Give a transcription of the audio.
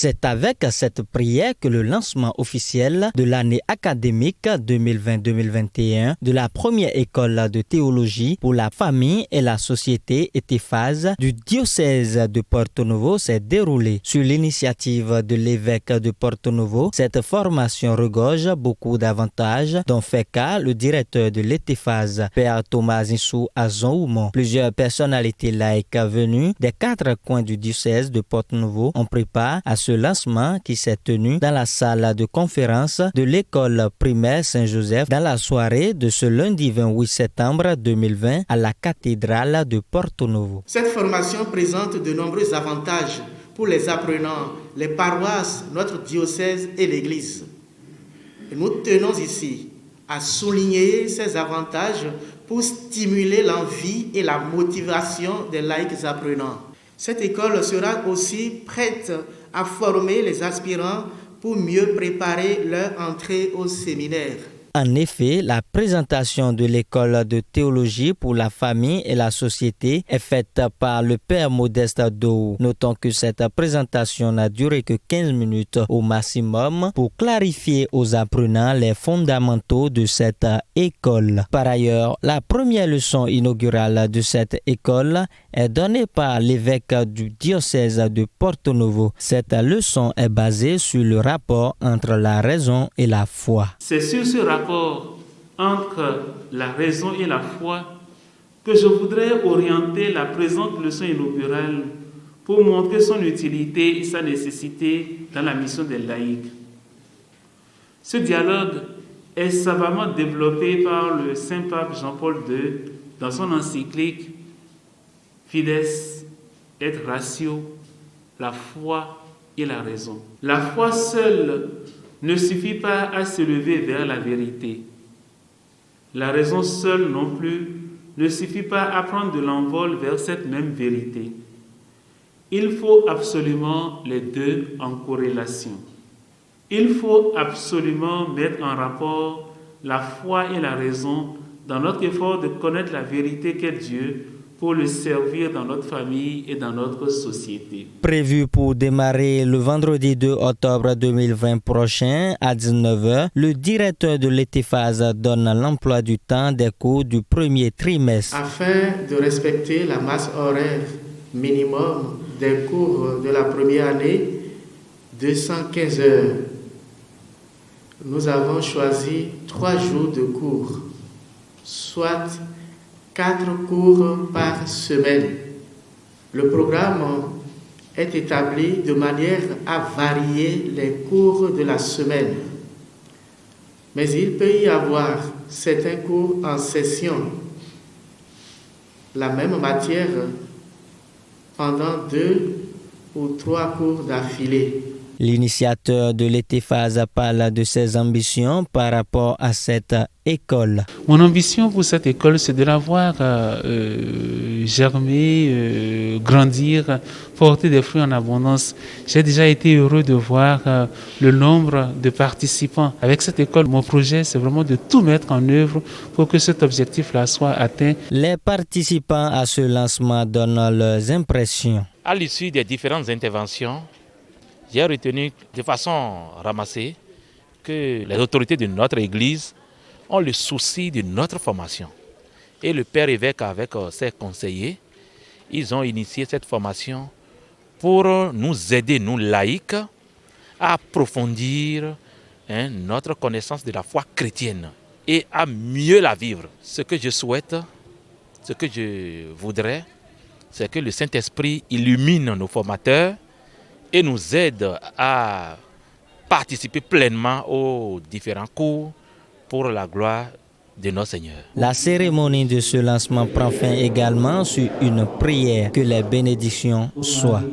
C'est avec cette prière que le lancement officiel de l'année académique 2020-2021 de la première école de théologie pour la famille et la société ETEFAS du diocèse de Porto Novo s'est déroulé. Sur l'initiative de l'évêque de Porto Novo, cette formation regorge beaucoup d'avantages dont fait cas le directeur de l'ETEFAS, Père Thomas Insou Azonoumo. Plusieurs personnalités laïques venues des 4 coins du diocèse de Porto Novo ont pris part à ce lancement qui s'est tenu dans la salle de conférence de l'école primaire Saint-Joseph dans la soirée de ce lundi 28 septembre 2020 à la cathédrale de Porto Novo. Cette formation présente de nombreux avantages pour les apprenants, les paroisses, notre diocèse et l'Église. Et nous tenons ici à souligner ces avantages pour stimuler l'envie et la motivation des laïcs apprenants. Cette école sera aussi prête à former les aspirants pour mieux préparer leur entrée au séminaire. En effet, la présentation de l'école de théologie pour la famille et la société est faite par le Père Modeste Dou. Notons que cette présentation n'a duré que 15 minutes au maximum pour clarifier aux apprenants les fondamentaux de cette école. Par ailleurs, la première leçon inaugurale de cette école est donnée par l'évêque du diocèse de Porto Novo. Cette leçon est basée sur le rapport entre la raison et la foi. C'est sur ce rapport entre la raison et la foi que je voudrais orienter la présente leçon inaugurale pour montrer son utilité et sa nécessité dans la mission des laïcs. Ce dialogue est savamment développé par le Saint-Pape Jean-Paul II dans son encyclique Fides et Ratio, la foi et la raison. La foi seule ne suffit pas à s'élever vers la vérité. La raison seule non plus ne suffit pas à prendre de l'envol vers cette même vérité. Il faut absolument les deux en corrélation. Il faut absolument mettre en rapport la foi et la raison dans notre effort de connaître la vérité qu'est Dieu pour le servir dans notre famille et dans notre société. Prévu pour démarrer le vendredi 2 octobre 2020 prochain à 19h, le directeur de l'ETEFAS donne l'emploi du temps des cours du premier trimestre. Afin de respecter la masse horaire minimum des cours de la première année, 215 heures, nous avons choisi 3 jours de cours, soit 4 cours par semaine. Le programme est établi de manière à varier les cours de la semaine. Mais il peut y avoir certains cours en session, la même matière pendant 2 ou 3 cours d'affilée. L'initiateur de l'ETEFAS parle de ses ambitions par rapport à cette école. Mon ambition pour cette école, c'est de la voir germer, grandir, porter des fruits en abondance. J'ai déjà été heureux de voir le nombre de participants. Avec cette école, mon projet, c'est vraiment de tout mettre en œuvre pour que cet objectif-là soit atteint. Les participants à ce lancement donnent leurs impressions. À l'issue des différentes interventions, j'ai retenu de façon ramassée que les autorités de notre Église ont le souci de notre formation. Et le Père évêque avec ses conseillers, ils ont initié cette formation pour nous aider, nous laïcs, à approfondir notre connaissance de la foi chrétienne et à mieux la vivre. Ce que je souhaite, ce que je voudrais, c'est que le Saint-Esprit illumine nos formateurs et nous aide à participer pleinement aux différents cours pour la gloire de notre Seigneur. La cérémonie de ce lancement prend fin également sur une prière. Que les bénédictions soient.